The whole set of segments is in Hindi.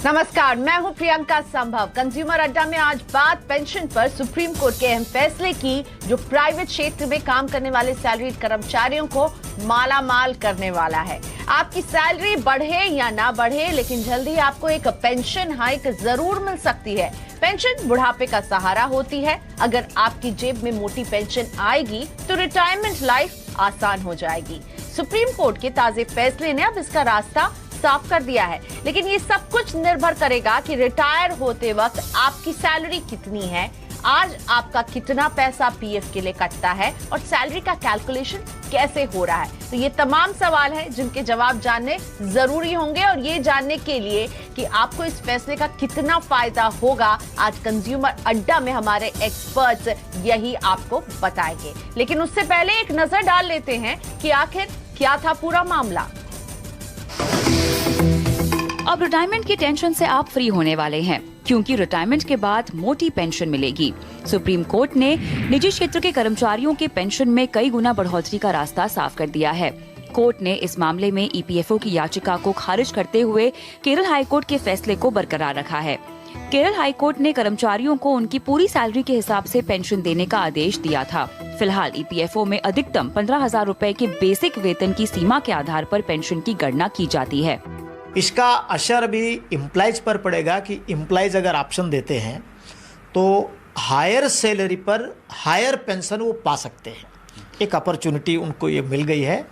नमस्कार, मैं हूं प्रियंका संभव। कंज्यूमर अड्डा में आज बात पेंशन पर सुप्रीम कोर्ट के अहम फैसले की, जो प्राइवेट क्षेत्र में काम करने वाले सैलरीड कर्मचारियों को माला माल करने वाला है। आपकी सैलरी बढ़े या ना बढ़े, लेकिन जल्दी आपको एक पेंशन हाइक जरूर मिल सकती है। पेंशन बुढ़ापे का सहारा होती है। अगर आपकी जेब में मोटी पेंशन आएगी तो रिटायरमेंट लाइफ आसान हो जाएगी। सुप्रीम कोर्ट के ताजे फैसले ने अब इसका रास्ता साफ कर दिया है, लेकिन ये सब कुछ निर्भर करेगा कि रिटायर होते वक्त आपकी सैलरी कितनी है, आज आपका कितना पैसा पीएफ के लिए कटता है और सैलरी का कैलकुलेशन कैसे हो रहा है। तो ये तमाम सवाल हैं जिनके जवाब जानने जरूरी होंगे, और ये जानने के लिए कि आपको इस फैसले का कितना फायदा होगा, आज कंज्यूमर अड्डा में हमारे एक्सपर्ट्स यही आपको बताएंगे। लेकिन उससे पहले एक नजर डाल लेते हैं कि आखिर क्या था पूरा मामला। अब रिटायरमेंट की टेंशन से आप फ्री होने वाले हैं, क्योंकि रिटायरमेंट के बाद मोटी पेंशन मिलेगी। सुप्रीम कोर्ट ने निजी क्षेत्र के कर्मचारियों के पेंशन में कई गुना बढ़ोतरी का रास्ता साफ कर दिया है। कोर्ट ने इस मामले में ईपीएफओ की याचिका को खारिज करते हुए केरल हाईकोर्ट के फैसले को बरकरार रखा है। केरल हाईकोर्ट ने कर्मचारियों को उनकी पूरी सैलरी के हिसाब से पेंशन देने का आदेश दिया था। फिलहाल ईपीएफओ में अधिकतम 15,000 रूपए के बेसिक वेतन की सीमा के आधार पर पेंशन की गणना की जाती है। इसका असर भी इम्प्लाइज पर पड़ेगा कि इम्प्लाइज अगर ऑप्शन देते हैं तो हायर सैलरी पर हायर पेंशन वो पा सकते हैं। एक अपॉर्चुनिटी उनको ये मिल गई है।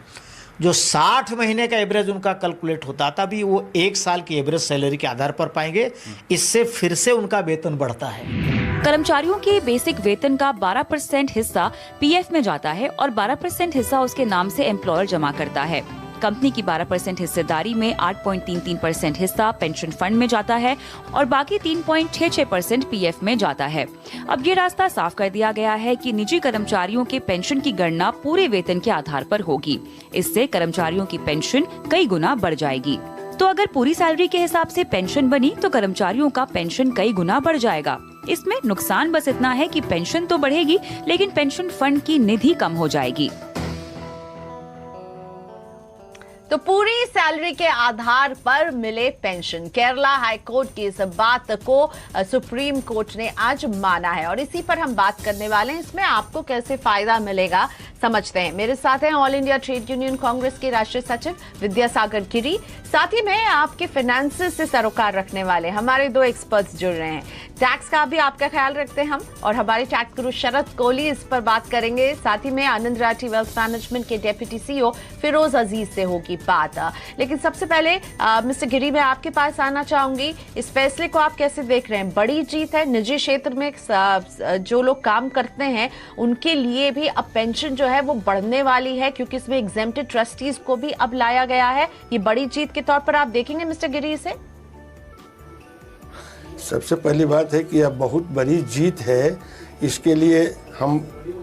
जो 60 महीने का एवरेज उनका कैलकुलेट होता था, भी वो 1 साल की एवरेज सैलरी के आधार पर पाएंगे। इससे फिर से उनका वेतन बढ़ता है। कर्मचारियों के बेसिक वेतन का 12% हिस्सा पीएफ में जाता है और 12% हिस्सा उसके नाम से एम्प्लॉयर जमा करता है। कंपनी की 12% हिस्सेदारी में 8.33% हिस्सा पेंशन फंड में जाता है और बाकी 3.66% पीएफ में जाता है। अब ये रास्ता साफ कर दिया गया है कि निजी कर्मचारियों के पेंशन की गणना पूरे वेतन के आधार पर होगी। इससे कर्मचारियों की पेंशन कई गुना बढ़ जाएगी। तो अगर पूरी सैलरी के हिसाब से पेंशन बनी तो कर्मचारियों का पेंशन कई गुना बढ़ जाएगा। इसमें नुकसान बस इतना है कि पेंशन तो बढ़ेगी, लेकिन पेंशन फंड की निधि कम हो जाएगी। तो पूरी सैलरी के आधार पर मिले पेंशन, केरला हाईकोर्ट की इस बात को सुप्रीम कोर्ट ने आज माना है, और इसी पर हम बात करने वाले हैं। इसमें आपको कैसे फायदा मिलेगा समझते हैं। मेरे साथ हैं all India trade union Congress के राष्ट्रीय सचिव विद्यासागर गिरी, साथ ही में आपके फाइनेंसेस से सरोकार रखने वाले हमारे 2 एक्सपर्ट्स जुड़ रहे हैं। टैक्स का भी आपका ख्याल रखते हैं हम, और हमारे टैक्स गुरु शरद कोहली इस पर बात करेंगे। साथ ही में आनंद राठी वेल्थ मैनेजमेंट के डेप्यूटी सीईओ फिरोज अजीज से होगी बात। लेकिन सबसे पहले मिस्टर गिरी, मैं आपके पास आना चाहूंगी। इस फैसले को आप कैसे देख रहे हैं? बड़ी जीत है। निजी क्षेत्र में जो लोग काम करते हैं उनके लिए भी अब पेंशन जो है वो बढ़ने वाली है, क्योंकि इसमें एग्जेम्प्टेड ट्रस्टीज को भी अब लाया गया है। ये बड़ी जीत के तौर पर आप देखेंगे मिस्टर गिरी इसे? सबसे पहली बात है कि यह बहुत बड़ी जीत है। इसके लिए हम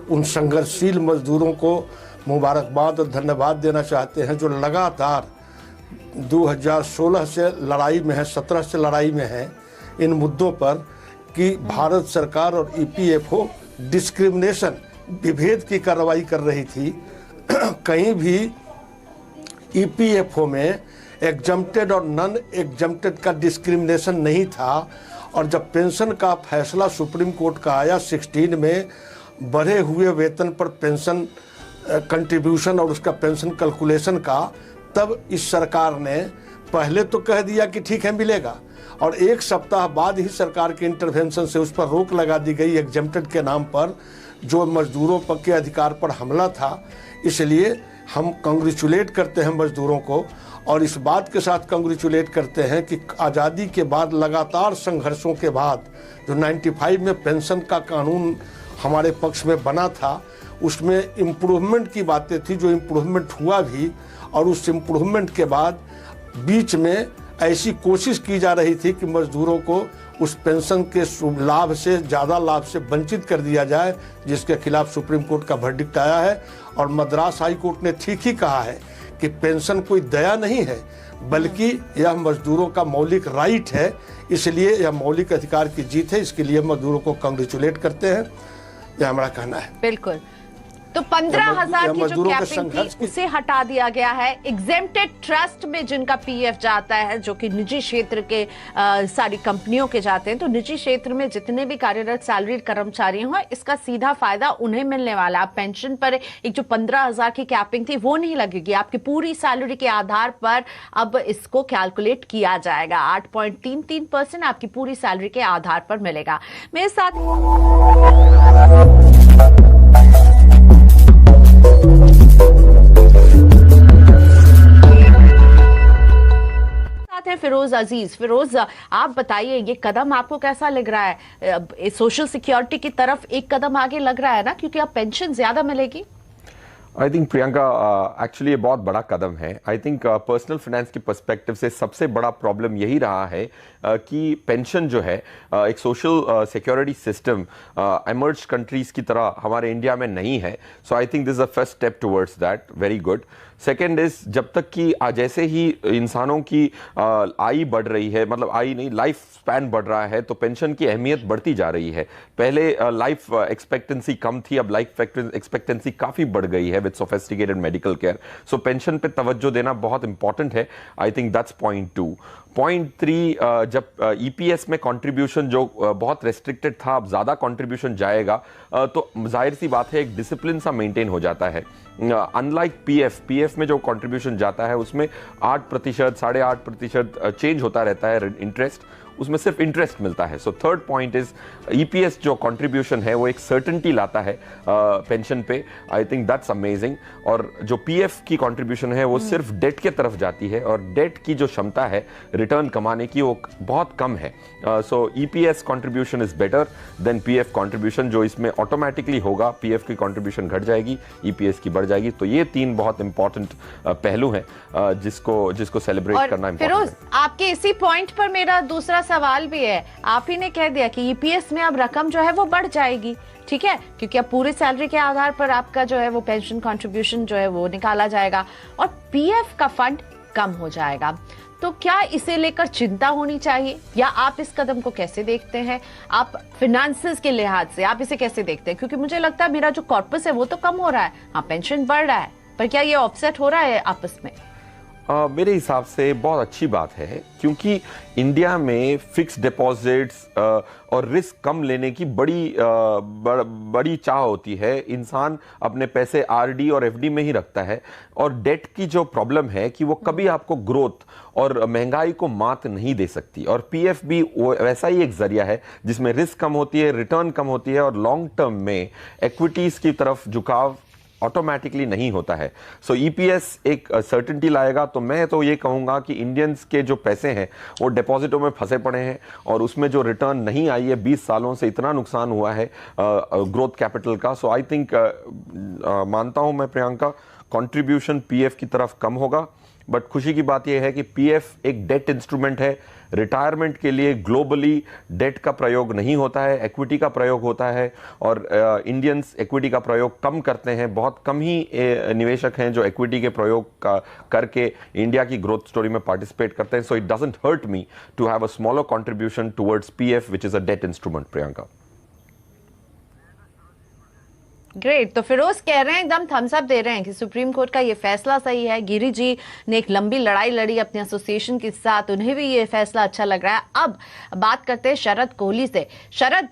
उन संघर्षशील मजदूरों को मुबारकबाद और धन्यवाद देना चाहते हैं, जो लगातार 2016 से लड़ाई में है, 17 से लड़ाई में है इन मुद्दों पर, कि भारत सरकार और ईपीएफओ डिस्क्रिमिनेशन, विभेद की कार्रवाई कर रही थी। कहीं भी ईपीएफओ में एग्जम्प्टेड और नॉन एग्जम्प्टेड का डिस्क्रिमिनेशन नहीं था। और जब पेंशन का फैसला सुप्रीम कोर्ट का आया 16 में, बढ़े हुए वेतन पर पेंशन कंट्रीब्यूशन और उसका पेंशन कैलकुलेशन का, तब इस सरकार ने पहले तो कह दिया कि ठीक है मिलेगा, और 1 सप्ताह बाद ही सरकार के इंटरवेंशन से उस पर रोक लगा दी गई एग्जम्प्टेड के नाम पर, जो मजदूरों के अधिकार पर हमला था। इसलिए हम कंग्रेचुलेट करते हैं मजदूरों को, और इस बात के साथ कंग्रेचुलेट करते हैं कि आज़ादी के बाद लगातार संघर्षों के बाद जो 95 में पेंशन का कानून हमारे पक्ष में बना था, उसमें इम्प्रूवमेंट की बातें थी, जो इम्प्रूवमेंट हुआ भी। और उस इम्प्रूवमेंट के बाद बीच में ऐसी कोशिश की जा रही थी कि मजदूरों को उस पेंशन के लाभ से, ज़्यादा लाभ से वंचित कर दिया जाए, जिसके खिलाफ सुप्रीम कोर्ट का वर्डिक्ट आया है। और मद्रास हाई कोर्ट ने ठीक ही कहा है कि पेंशन कोई दया नहीं है, बल्कि यह मजदूरों का मौलिक राइट है। इसलिए यह मौलिक अधिकार की जीत है। इसके लिए मजदूरों को कंग्रेचुलेट करते हैं, यह हमारा कहना है। बिल्कुल। तो 15,000 की जो मजदूरों के कैपिंग संघर्ष थी उसे हटा दिया गया है। एग्जेम्प्टेड ट्रस्ट में जिनका पीएफ जाता है, जो कि निजी क्षेत्र के सारी कंपनियों के जाते हैं, तो निजी क्षेत्र में जितने भी कार्यरत सैलरीड कर्मचारी हैं इसका सीधा फायदा उन्हें मिलने वाला है। पेंशन पर एक जो 15,000 की कैपिंग थी वो नहीं लगेगी, आपकी पूरी सैलरी के आधार पर अब इसको कैलकुलेट किया जाएगा। 8.33% आपकी पूरी सैलरी के आधार पर मिलेगा। मेरे साथ है फिरोज अजीज। फिरोज, आप बताइए ये कदम आपको कैसा लग रहा है? सोशल सिक्योरिटी की तरफ एक कदम आगे लग रहा है ना, क्योंकि अब पेंशन ज्यादा मिलेगी। आई थिंक प्रियंका एक्चुअली ये बहुत बड़ा कदम है। आई थिंक पर्सनल फाइनेंस के पर्सपेक्टिव से सबसे बड़ा प्रॉब्लम यही रहा है कि पेंशन जो है एक social security system emerge countries की तरह हमारे इंडिया में नहीं है। So I think this is a first step towards that, very good. Second is, जब तक कि जैसे ही इंसानों की आयु बढ़ रही है, मतलब आयु नहीं, लाइफ स्पैन बढ़ रहा है, तो पेंशन की अहमियत बढ़ती जा रही है। पहले लाइफ एक्सपेक्टेंसी कम थी, अब लाइफ एक्सपेक्टेंसी काफ़ी बढ़ गई है with sophisticated medical care. So pension पे तवज्जो देना बहुत इंपॉर्टेंट है। I think that's point 2। Point 3, जब ईपीएस में कंट्रीब्यूशन जो बहुत रेस्ट्रिक्टेड था, अब ज़्यादा कंट्रीब्यूशन जाएगा, तो जाहिर सी बात है एक डिसिप्लिन सा मेंटेन हो जाता है। अनलाइक पीएफ में जो कंट्रीब्यूशन जाता है उसमें 8%, 8.5% चेंज होता रहता है इंटरेस्ट, उसमें सिर्फ इंटरेस्ट मिलता है। So third point is EPS जो कंट्रीब्यूशन है वो एक सर्टेनिटी लाता है पेंशन पे। I think that's amazing. और जो पीएफ की कंट्रीब्यूशन है वो सिर्फ डेट के तरफ जाती है, और डेट की जो क्षमता है रिटर्न कमाने की वो बहुत कम है। So EPS contribution is better than PF contribution, जो इसमें ऑटोमेटिकली होगा। पीएफ की कंट्रीब्यूशन घट जाएगी, ईपीएस की बढ़ जाएगी। तो ये 3 बहुत इंपॉर्टेंट पहलू हैं जिसको सेलिब्रेट करना इंपॉर्टेंट है। फिरोज, आपके इसी पॉइंट पर मेरा दूसरा सवाल भी है। आप ही ने कह दिया कि ईपीएस में अब रकम जो है वो बढ़ जाएगी, ठीक है, क्योंकि अब पूरी सैलरी के आधार पर आपका जो है वो पेंशन कंट्रीब्यूशन जो है वो निकाला जाएगा, और पीएफ का फंड कम हो जाएगा। तो क्या इसे लेकर चिंता होनी चाहिए, या आप इस कदम को कैसे देखते हैं? आप फिनेंसेस के लिहाज से आप इसे कैसे देखते हैं? क्योंकि मुझे लगता है मेरा जो कॉर्पस है वो तो कम हो रहा है, हाँ पेंशन बढ़ रहा है, पर क्या ये ऑफसेट हो रहा है आपस में? मेरे हिसाब से बहुत अच्छी बात है, क्योंकि इंडिया में फिक्स डिपॉजिट्स और रिस्क कम लेने की बड़ी चाह होती है। इंसान अपने पैसे आरडी और एफडी में ही रखता है, और डेट की जो प्रॉब्लम है कि वो कभी आपको ग्रोथ और महंगाई को मात नहीं दे सकती। और पीएफ भी वैसा ही एक जरिया है जिसमें रिस्क कम होती है, रिटर्न कम होती है, और लॉन्ग टर्म में इक्विटीज की तरफ झुकाव ऑटोमेटिकली नहीं होता है। सो ईपीएस एक सर्टेनिटी लाएगा। तो मैं तो ये कहूँगा कि इंडियंस के जो पैसे हैं वो डिपॉजिटों में फंसे पड़े हैं, और उसमें जो रिटर्न नहीं आई है, 20 सालों से इतना नुकसान हुआ है ग्रोथ कैपिटल का। सो आई थिंक मानता हूँ मैं प्रियंका, कंट्रीब्यूशन पीएफ की तरफ कम होगा, बट खुशी की बात यह है कि पीएफ एक डेट इंस्ट्रूमेंट है। रिटायरमेंट के लिए ग्लोबली डेट का प्रयोग नहीं होता है, इक्विटी का प्रयोग होता है, और इंडियंस इक्विटी का प्रयोग कम करते हैं। बहुत कम ही निवेशक हैं जो इक्विटी के प्रयोग करके इंडिया की ग्रोथ स्टोरी में पार्टिसिपेट करते हैं। So it doesn't hurt me to have a smaller contribution towards PF which is a debt instrument. Priyanka, great. तो फिरोज कह रहे हैं, एकदम थम्स अप दे रहे हैं कि सुप्रीम कोर्ट का ये फैसला सही है। गिरी जी ने एक लंबी लड़ाई लड़ी अपने एसोसिएशन के साथ, उन्हें भी ये फैसला अच्छा लग रहा है। अब बात करते हैं शरद कोहली से। शरद,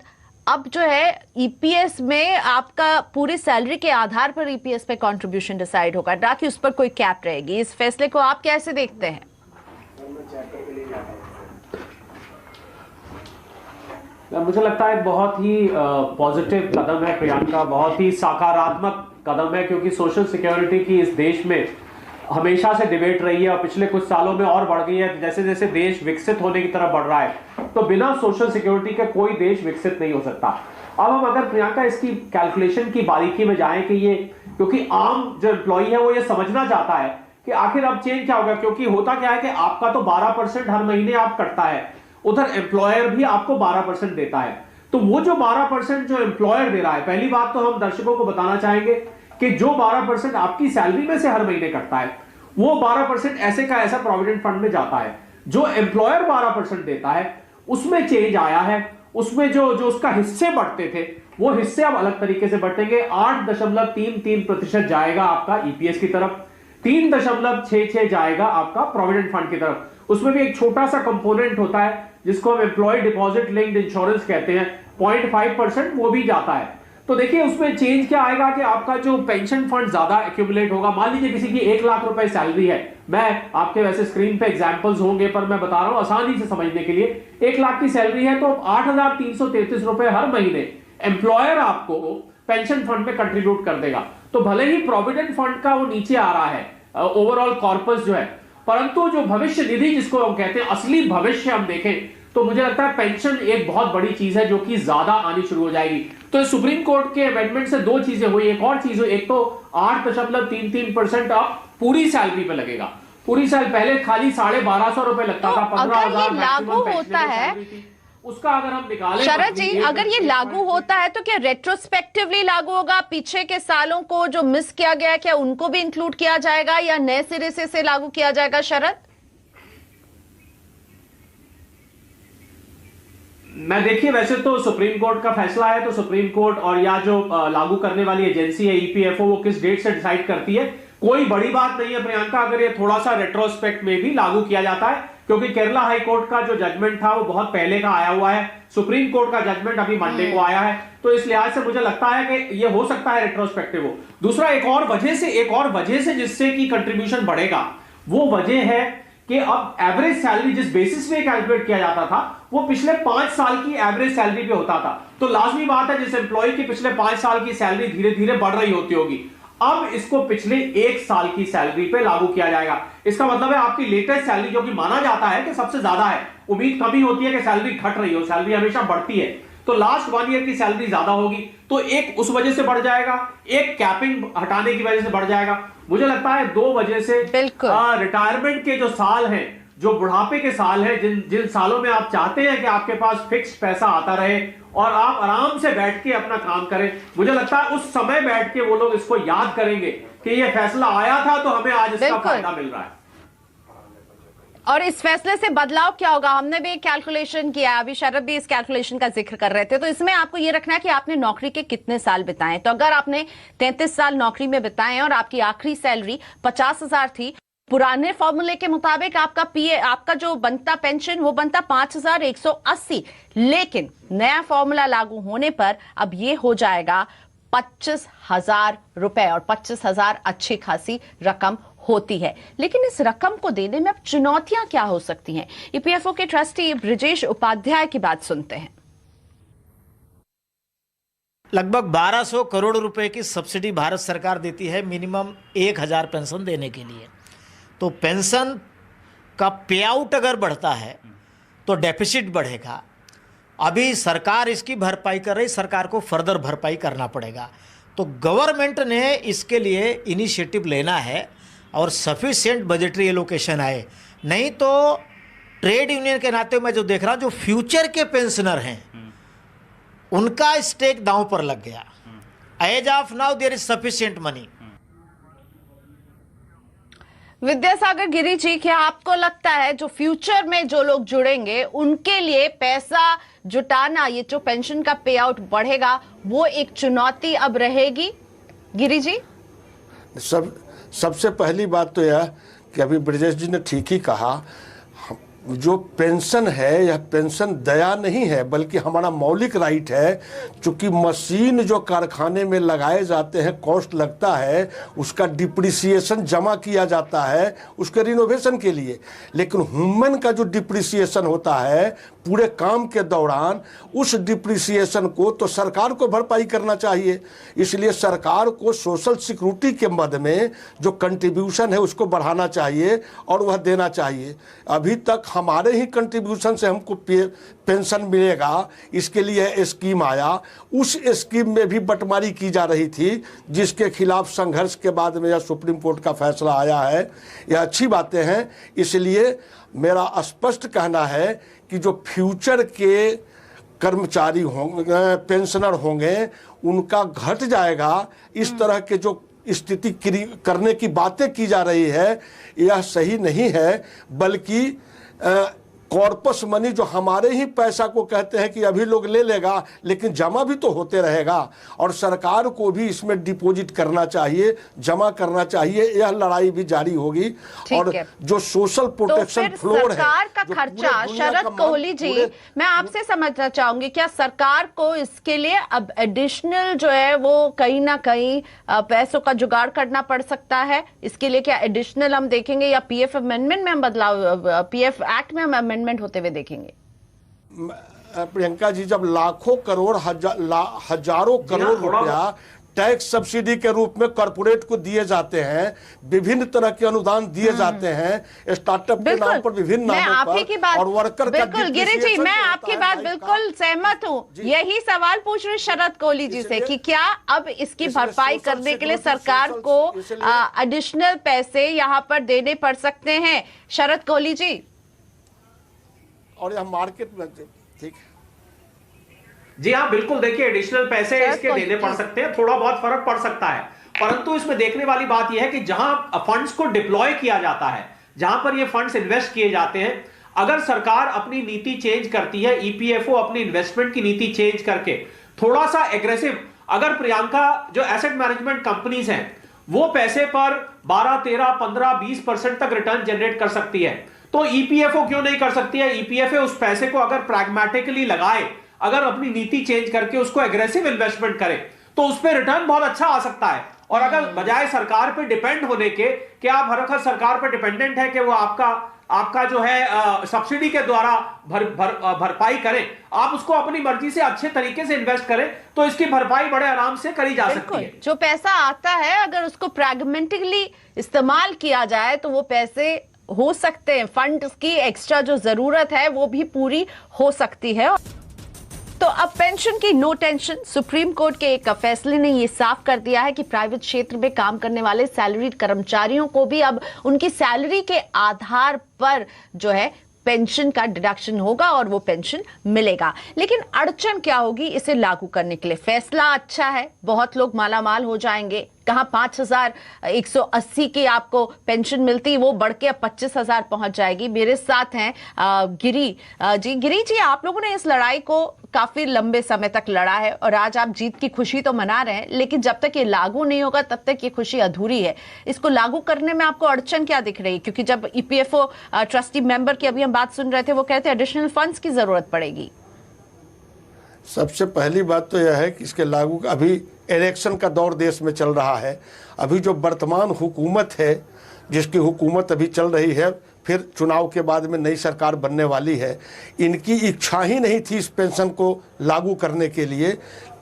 अब जो है ईपीएस में आपका पूरी सैलरी के आधार पर ईपीएस पे कंट्रीब्यूशन डिसाइड होगा, ना कि उस पर कोई कैप रहेगी। इस फैसले को आप कैसे देखते हैं? मुझे लगता है बहुत ही पॉजिटिव कदम है प्रियंका, बहुत ही सकारात्मक कदम है, क्योंकि सोशल सिक्योरिटी की इस देश में हमेशा से डिबेट रही है और पिछले कुछ सालों में और बढ़ गई है। जैसे जैसे देश विकसित होने की तरफ बढ़ रहा है, तो बिना सोशल सिक्योरिटी के कोई देश विकसित नहीं हो सकता। अब हम अगर प्रियंका इसकी कैलकुलेशन की बारीकी में जाएं कि ये, क्योंकि आम जो एम्प्लॉई है वो ये समझना चाहता है कि आखिर अब चेंज क्या होगा, क्योंकि होता क्या है कि आपका तो 12% हर महीने आप कटता है, उधर एम्प्लॉयर भी आपको 12% देता है। तो वो जो 12% जो एम्प्लॉयर दे रहा है, पहली बात तो हम दर्शकों को बताना चाहेंगे कि जो 12% आपकी सैलरी में से हर महीने कटता है, वो 12% ऐसे का ऐसा प्रोविडेंट फंड में जाता है। जो एम्प्लॉयर 12% देता है उसमें चेंज आया है, उसमें जो उसका हिस्से बढ़ते थे वो हिस्से अब अलग तरीके से बढ़ेंगे। 8.33% जाएगा आपका ईपीएस की तरफ, 3.66 जाएगा आपका प्रोविडेंट फंड की तरफ। उसमें भी एक छोटा सा कंपोनेंट होता है जिसको हम एम्प्लॉय डिपॉजिट लिंक्ड इंश्योरेंस कहते हैं, 0.5% वो भी जाता है। तो देखिए उसमें चेंज क्या आएगा कि आपका जो पेंशन फंड ज्यादा एक्यूमुलेट होगा। मान लीजिए किसी की 1 लाख रुपए सैलरी है, मैं आपके वैसे स्क्रीन पे एग्जांपल्स होंगे पर मैं बता रहा हूं आसानी से समझने के लिए। 1 लाख की सैलरी है तो 8,333 रुपए हर महीने एम्प्लॉयर आपको पेंशन फंड में कंट्रीब्यूट कर देगा। तो भले ही प्रोविडेंट फंड का वो नीचे आ रहा है ओवरऑल कॉर्पस जो है, परंतु जो भविष्य निधि जिसको हम कहते हैं असली भविष्य हम देखें तो मुझे लगता है पेंशन एक बहुत बड़ी चीज है जो कि ज्यादा आनी शुरू हो जाएगी। तो सुप्रीम कोर्ट के अमेंडमेंट से 2 चीजें हुई, एक और चीज हुई, एक तो 8.33% अब पूरी सैलरी पे लगेगा। पूरी साल पहले खाली 1250 रुपए लगता था, 15,000 लागू होता है उसका अगर हम निकालें। शरद जी, अगर ये लागू होता है तो क्या रेट्रोस्पेक्टिवली लागू होगा? पीछे के सालों को जो मिस किया गया क्या उनको भी इंक्लूड किया जाएगा या नए सिरे से लागू किया जाएगा? शरद, मैं देखिए वैसे तो सुप्रीम कोर्ट का फैसला है, तो सुप्रीम कोर्ट और या जो लागू करने वाली एजेंसी है ईपीएफओ वो किस डेट से डिसाइड करती है। कोई बड़ी बात नहीं है प्रियंका अगर ये थोड़ा सा रेट्रोस्पेक्ट में भी लागू किया जाता है, क्योंकि केरला हाई कोर्ट का जो जजमेंट था वो बहुत पहले का आया हुआ है, सुप्रीम कोर्ट का जजमेंट अभी मंडे को आया है। तो इस लिहाज से मुझे लगता है कि ये हो सकता है रेट्रोस्पेक्टिव हो। दूसरा एक और वजह से जिससे कि कंट्रीब्यूशन बढ़ेगा वो वजह है कि अब एवरेज सैलरी जिस बेसिस पे कैलकुलेट किया जाता था वो पिछले 5 साल की एवरेज सैलरी पे होता था। तो लाजमी बात है जिस एम्प्लॉय की पिछले 5 साल की सैलरी धीरे धीरे बढ़ रही होती होगी, अब इसको पिछले 1 साल की सैलरी पे लागू किया जाएगा। इसका मतलब है आपकी लेटेस्ट सैलरी जो कि माना जाता है कि सबसे ज्यादा है, उम्मीद कभी होती है कि सैलरी घट रही हो, सैलरी हमेशा बढ़ती है, तो लास्ट 1 ईयर की सैलरी ज्यादा होगी तो एक उस वजह से बढ़ जाएगा, एक कैपिंग हटाने की वजह से बढ़ जाएगा। मुझे लगता है 2 वजह से रिटायरमेंट के जो साल हैं, जो बुढ़ापे के साल हैं, जिन सालों में आप चाहते हैं कि आपके पास फिक्स्ड पैसा आता रहे और आप आराम से बैठ के अपना काम करें, मुझे लगता है उस समय बैठ के वो लोग इसको याद करेंगे कि ये फैसला आया था तो हमें आज इसका फायदा मिल रहा है। और इस फैसले से बदलाव क्या होगा? हमने भी एक कैलकुलेशन किया, अभी शरद भी इस कैलकुलेशन का जिक्र कर रहे थे। तो इसमें आपको ये रखना है कि आपने नौकरी के कितने साल बिताए। तो अगर आपने 33 साल नौकरी में बिताए और आपकी आखिरी सैलरी 50,000 थी, पुराने फॉर्मूले के मुताबिक आपका जो बनता पेंशन वो बनता 5,180, लेकिन नया फॉर्मूला लागू होने पर अब ये हो जाएगा 25,000 रुपए, और 25,000 अच्छी खासी रकम होती है। लेकिन इस रकम को देने में अब चुनौतियां क्या हो सकती हैं? ईपीएफओ के ट्रस्टी ब्रिजेश उपाध्याय की बात सुनते हैं। लगभग 1200 करोड़ रुपए की सब्सिडी भारत सरकार देती है मिनिमम 1,000 पेंशन देने के लिए। तो पेंशन का पे आउट अगर बढ़ता है तो डेफिसिट बढ़ेगा। अभी सरकार इसकी भरपाई कर रही, सरकार को फर्दर भरपाई करना पड़ेगा। तो गवर्नमेंट ने इसके लिए इनिशिएटिव लेना है और सफिशिएंट बजटरी एलोकेशन आए, नहीं तो ट्रेड यूनियन के नाते मैं जो देख रहा हूँ, जो फ्यूचर के पेंशनर हैं उनका स्टेक दांव पर लग गया। As of now there is sufficient money. Vidyasagar Giri ji, क्या आपको लगता है जो फ्यूचर में जो लोग जुड़ेंगे उनके लिए पैसा जुटाना, ये जो पेंशन का पे आउट बढ़ेगा, वो एक चुनौती अब रहेगी? गिरी जी, सबसे पहली बात तो यह कि अभी ब्रजेश जी ने ठीक ही कहा, जो पेंशन है यह पेंशन दया नहीं है बल्कि हमारा मौलिक राइट है। चूंकि मशीन जो कारखाने में लगाए जाते हैं, कॉस्ट लगता है, उसका डिप्रिसिएशन जमा किया जाता है उसके रिनोवेशन के लिए, लेकिन ह्यूमन का जो डिप्रिसिएशन होता है पूरे काम के दौरान, उस डिप्रिसिएशन को तो सरकार को भरपाई करना चाहिए। इसलिए सरकार को सोशल सिक्योरिटी के मद में जो कंट्रीब्यूशन है उसको बढ़ाना चाहिए और वह देना चाहिए। अभी तक हमारे ही कंट्रीब्यूशन से हमको पेंशन मिलेगा, इसके लिए स्कीम आया, उस स्कीम में भी बंटवारी की जा रही थी, जिसके खिलाफ संघर्ष के बाद में यह सुप्रीम कोर्ट का फैसला आया है। यह अच्छी बातें हैं। इसलिए मेरा स्पष्ट कहना है कि जो फ्यूचर के कर्मचारी होंगे, पेंशनर होंगे, उनका घट जाएगा। इस तरह के जो स्थिति करने की बातें की जा रही है यह सही नहीं है, बल्कि कॉर्पस मनी जो हमारे ही पैसा को कहते हैं कि अभी लोग ले लेगा, लेकिन जमा भी तो होते रहेगा और सरकार को भी इसमें डिपॉजिट करना चाहिए, जमा करना चाहिए। यह लड़ाई भी जारी होगी। और जो सोशल प्रोटेक्शन फ्लोर है, सरकार का खर्चा, शरद कोहली जी मैं आपसे समझना चाहूंगी, क्या सरकार को इसके लिए अब एडिशनल जो है वो कहीं ना कहीं पैसों का जुगाड़ करना पड़ सकता है? इसके लिए क्या एडिशनल हम देखेंगे या पीएफ अमेंडमेंट में हम बदलाव, पीएफ एक्ट में हम अमेंडमेंट होते हुए देखेंगे? प्रियंका जी, जब लाखों करोड़ हजारों करोड़ रुपया टैक्स सब्सिडी के रूप में कॉर्पोरेट को दिए जाते हैं, विभिन्न तरह के अनुदान दिए जाते हैं स्टार्टअप के नाम पर, विभिन्न नामों पर, और वर्कर का बिल्कुल गिरी जी, मैं आपकी बात बिल्कुल सहमत हूँ। यही सवाल पूछ रही शरद कोहली जी से कि क्या अब इसकी भरपाई करने के लिए सरकार को एडिशनल पैसे यहाँ पर देने पड़ सकते हैं? शरद कोहली जी। और यह मार्केट में ठीक है। जी हाँ, बिल्कुल। देखिए, एडिशनल पैसे इसके देने पड़ सकते हैं, थोड़ा बहुत फर्क पड़ सकता है, परंतु इसमें देखने वाली बात यह है कि जहां फंड्स को डिप्लॉय किया जाता है, जहां पर ये फंड्स इन्वेस्ट किए जाते हैं, अगर सरकार अपनी नीति चेंज करती है, ईपीएफओ अपनी इन्वेस्टमेंट की नीति चेंज करके थोड़ा सा एग्रेसिव, अगर प्रियंका जो एसेट मैनेजमेंट कंपनीज हैं वो पैसे पर 12, 13, 15, 20% तक रिटर्न जनरेट कर सकती है, तो ईपीएफओ क्यों नहीं कर सकती है? ईपीएफओ उस पैसे को अगर प्रैग्मेटिकली लगाए, अगर अपनी नीति चेंज करके उसको एग्रेसिव इन्वेस्टमेंट करे, तो उस पर रिटर्न बहुत अच्छा आ सकता है। और अगर बजाय सरकार पे डिपेंड होने के, कि आप हर वक्त सरकार पे डिपेंडेंट है कि वो आपका जो है सब्सिडी के द्वारा भरपाई करें, आप उसको अपनी मर्जी से अच्छे तरीके से इन्वेस्ट करें, तो इसकी भरपाई बड़े आराम से करी जा सकती है। जो पैसा आता है अगर उसको प्रैग्मेटिकली इस्तेमाल किया जाए तो वो पैसे हो सकते हैं, फंड की एक्स्ट्रा जो जरूरत है वो भी पूरी हो सकती है। तो अब पेंशन की नो टेंशन, सुप्रीम कोर्ट के एक फैसले ने यह साफ कर दिया है कि प्राइवेट क्षेत्र में काम करने वाले सैलरीड कर्मचारियों को भी अब उनकी सैलरी के आधार पर जो है पेंशन का डिडक्शन होगा और वो पेंशन मिलेगा। लेकिन अड़चन क्या होगी इसे लागू करने के लिए? फैसला अच्छा है, बहुत लोग मालामाल हो जाएंगे, कहां 5,180 की आपको पेंशन मिलती, वो बढ़ के अब 25,000 पहुंच जाएगी। मेरे साथ हैं गिरी जी। गिरी जी, आप लोगों ने इस लड़ाई को काफी लंबे समय तक लड़ा है और आज आप जीत की खुशी तो मना रहे हैं, लेकिन जब तक ये लागू नहीं होगा तब तक ये खुशी अधूरी है। इसको लागू करने में आपको अड़चन क्या दिख रही है? क्योंकि जब ईपीएफओ ट्रस्टी मेंबर की अभी हम बात सुन रहे थे, वो कहते हैं एडिशनल फंड्स की जरूरत पड़ेगी। सबसे पहली बात तो यह है कि इसके लागू, अभी इलेक्शन का दौर देश में चल रहा है। अभी जो वर्तमान हुकूमत है, जिसकी हुकूमत अभी चल रही है, फिर चुनाव के बाद में नई सरकार बनने वाली है, इनकी इच्छा ही नहीं थी इस पेंशन को लागू करने के लिए।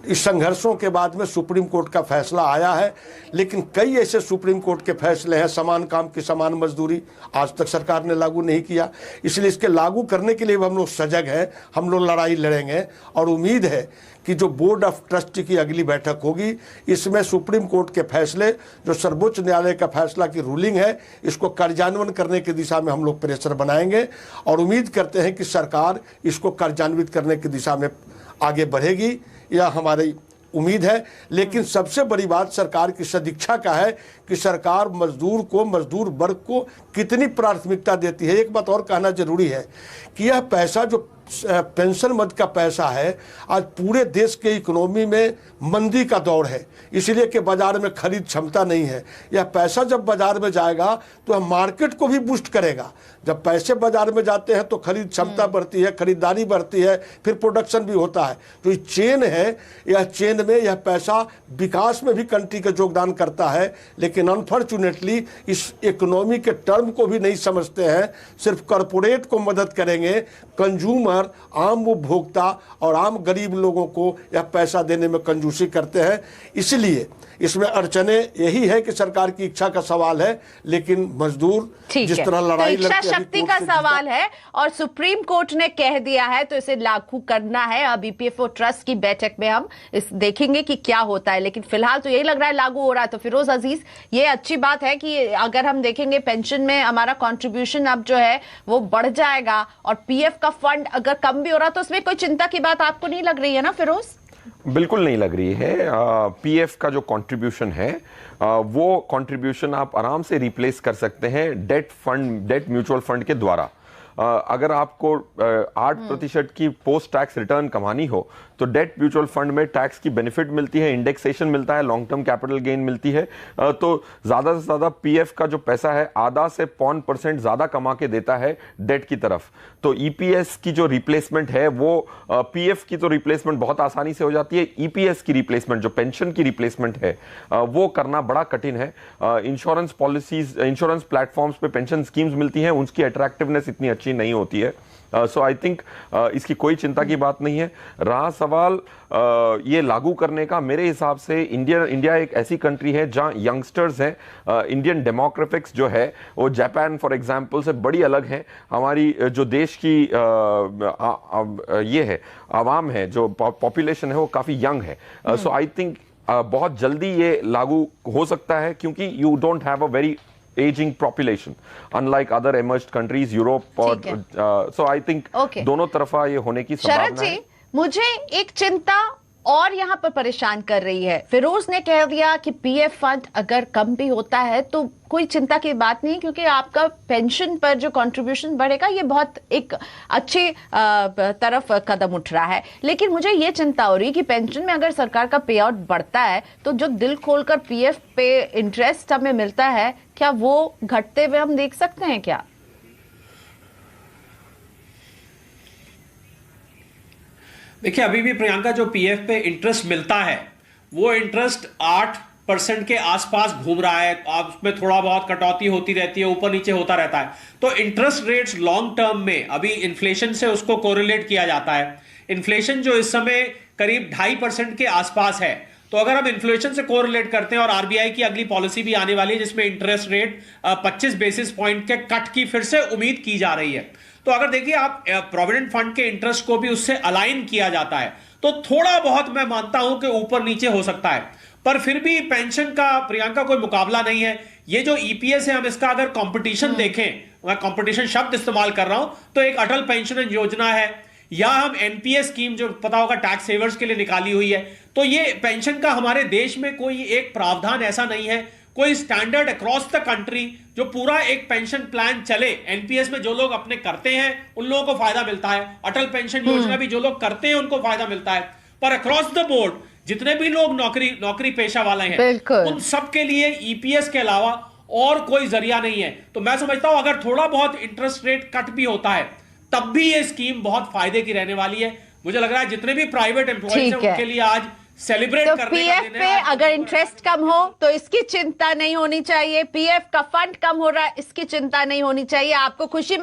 इस संघर्षों के बाद में सुप्रीम कोर्ट का फैसला आया है, लेकिन कई ऐसे सुप्रीम कोर्ट के फैसले हैं, समान काम की समान मजदूरी, आज तक सरकार ने लागू नहीं किया। इसलिए इसके लागू करने के लिए हम लोग सजग हैं, हम लोग लड़ाई लड़ेंगे और उम्मीद है कि जो बोर्ड ऑफ ट्रस्टी की अगली बैठक होगी, इसमें सुप्रीम कोर्ट के फैसले, जो सर्वोच्च न्यायालय का फैसला की रूलिंग है, इसको कार्यान्वयन करने की दिशा में हम लोग प्रेशर बनाएंगे और उम्मीद करते हैं कि सरकार इसको कार्यान्वित करने की दिशा में आगे बढ़ेगी, यह हमारी उम्मीद है। लेकिन सबसे बड़ी बात सरकार की सदिच्छा का है कि सरकार मजदूर को, मजदूर वर्ग को कितनी प्राथमिकता देती है। एक बात और कहना जरूरी है कि यह पैसा जो पेंशन मद का पैसा है, आज पूरे देश के इकोनॉमी में मंदी का दौर है, इसलिए कि बाजार में खरीद क्षमता नहीं है। यह पैसा जब बाजार में जाएगा तो मार्केट को भी बूस्ट करेगा। जब पैसे बाजार में जाते हैं तो खरीद क्षमता बढ़ती है, खरीदारी बढ़ती है, फिर प्रोडक्शन भी होता है। तो ये चेन है, यह चेन में यह पैसा विकास में भी कंट्री का योगदान करता है। लेकिन अनफॉर्चुनेटली इस इकोनॉमी के टर्म को भी नहीं समझते हैं, सिर्फ कॉरपोरेट को मदद करेंगे, कंज्यूमर, आम उपभोक्ता और आम गरीब लोगों को यह पैसा देने में कंजूसी करते हैं। इसलिए इसमें अड़चने यही है कि सरकार की इच्छा का सवाल है, लेकिन मजदूर जिस तरह लड़ाई तो इच्छा शक्ति का सवाल है और सुप्रीम कोर्ट ने कह दिया है तो इसे लागू करना है। अब ईपीएफओ ट्रस्ट की बैठक में हम इस देखेंगे कि क्या होता है, लेकिन फिलहाल तो यही लग रहा है लागू हो रहा है। तो फिरोज अजीज, ये अच्छी बात है कि अगर हम देखेंगे पेंशन में हमारा कंट्रीब्यूशन अब जो है वो बढ़ जाएगा और पीएफ का फंड अगर कम भी हो रहा तो उसमें कोई चिंता की बात आपको नहीं लग रही है ना फिरोज? बिल्कुल नहीं लग रही है। पीएफ का जो कंट्रीब्यूशन है वो कंट्रीब्यूशन आप आराम से रिप्लेस कर सकते हैं डेट म्यूचुअल फंड के द्वारा। अगर आपको 8% की पोस्ट टैक्स रिटर्न कमानी हो तो डेट म्यूचुअल फंड में टैक्स की बेनिफिट मिलती है, इंडेक्सेशन मिलता है, लॉन्ग टर्म कैपिटल गेन मिलती है। तो ज्यादा से ज्यादा पीएफ का जो पैसा है आधा से 0.5% ज्यादा कमा के देता है डेट की तरफ। तो ईपीएस की जो रिप्लेसमेंट है वो पीएफ की तो रिप्लेसमेंट बहुत आसानी से हो जाती है, ईपीएस की रिप्लेसमेंट जो पेंशन की रिप्लेसमेंट है वो करना बड़ा कठिन है। इंश्योरेंस पॉलिसीज, इंश्योरेंस प्लेटफॉर्म्स पे पेंशन स्कीम्स मिलती हैं, उनकी अट्रैक्टिवनेस इतनी अच्छी नहीं होती है। सो आई थिंक इसकी कोई चिंता की बात नहीं है। रहा सवाल ये लागू करने का, मेरे हिसाब से इंडिया एक ऐसी कंट्री है जहां यंगस्टर्स हैं। इंडियन डेमोग्राफिक्स जो है वो जापान फॉर एग्जांपल से बड़ी अलग है। हमारी जो देश की ये है आवाम है, जो पॉपुलेशन है वो काफ़ी यंग है। सो आई थिंक बहुत जल्दी ये लागू हो सकता है क्योंकि you don't have a very aging population unlike other emerged countries Europe और so I think दोनों तरफा ये होने की संभावना है। मुझे एक चिंता और यहाँ पर परेशान कर रही है। फिरोज ने कह दिया कि पीएफ फंड अगर कम भी होता है तो कोई चिंता की बात नहीं, क्योंकि आपका पेंशन पर जो कंट्रीब्यूशन बढ़ेगा ये बहुत एक अच्छी तरफ कदम उठ रहा है। लेकिन मुझे ये चिंता हो रही है कि पेंशन में अगर सरकार का पे आउट बढ़ता है तो जो दिल खोलकर पीएफ पे इंटरेस्ट हमें मिलता है, क्या वो घटते हुए हम देख सकते हैं क्या? देखिए, अभी भी प्रियंका जो पीएफ पे इंटरेस्ट मिलता है वो इंटरेस्ट 8% के आसपास घूम रहा है। अब उसमें थोड़ा बहुत कटौती होती रहती है, ऊपर नीचे होता रहता है। तो इंटरेस्ट रेट्स लॉन्ग टर्म में अभी इन्फ्लेशन से उसको कोरिलेट किया जाता है। इन्फ्लेशन जो इस समय करीब 2.5% के आसपास है, तो अगर हम इन्फ्लेशन से कोरिलेट करते हैं और आरबीआई की अगली पॉलिसी भी आने वाली है जिसमें इंटरेस्ट रेट 25 बेसिस पॉइंट के कट की फिर से उम्मीद की जा रही है, तो अगर देखिए आप प्रोविडेंट फंड के इंटरेस्ट को भी उससे अलाइन किया जाता है तो थोड़ा बहुत मैं मानता हूं कि ऊपर नीचे हो सकता है, पर फिर भी पेंशन का प्रियंका कोई मुकाबला नहीं है। ये जो ईपीएस है, हम इसका अगर कंपटीशन देखें, मैं कंपटीशन शब्द इस्तेमाल कर रहा हूं, तो एक अटल पेंशन योजना है या हम एनपीएस स्कीम जो पता होगा टैक्स सेवर्स के लिए निकाली हुई है। तो ये पेंशन का हमारे देश में कोई एक प्रावधान ऐसा नहीं है, कोई स्टैंडर्ड अक्रॉस द कंट्री जो पूरा एक पेंशन प्लान चले। एनपीएस में जो लोग अपने करते हैं उन लोगों को फायदा मिलता है, अटल पेंशन योजना भी जो लोग करते हैं उनको फायदा मिलता है, पर अक्रॉस द बोर्ड जितने भी लोग नौकरी पेशा वाले हैं उन सब के लिए ईपीएस के अलावा और कोई जरिया नहीं है। तो मैं समझता हूं अगर थोड़ा बहुत इंटरेस्ट रेट कट भी होता है तब भी ये स्कीम बहुत फायदे की रहने वाली है। मुझे लग रहा है जितने भी प्राइवेट एम्प्लॉयज हैं उनके लिए आज सेलिब्रेट करने का दिन है। पीएफ पे अगर इंटरेस्ट कम हो तो इसकी चिंता नहीं होनी चाहिए, पीएफ का फंड कम हो रहा है इसकी चिंता नहीं होनी चाहिए। आपको खुशी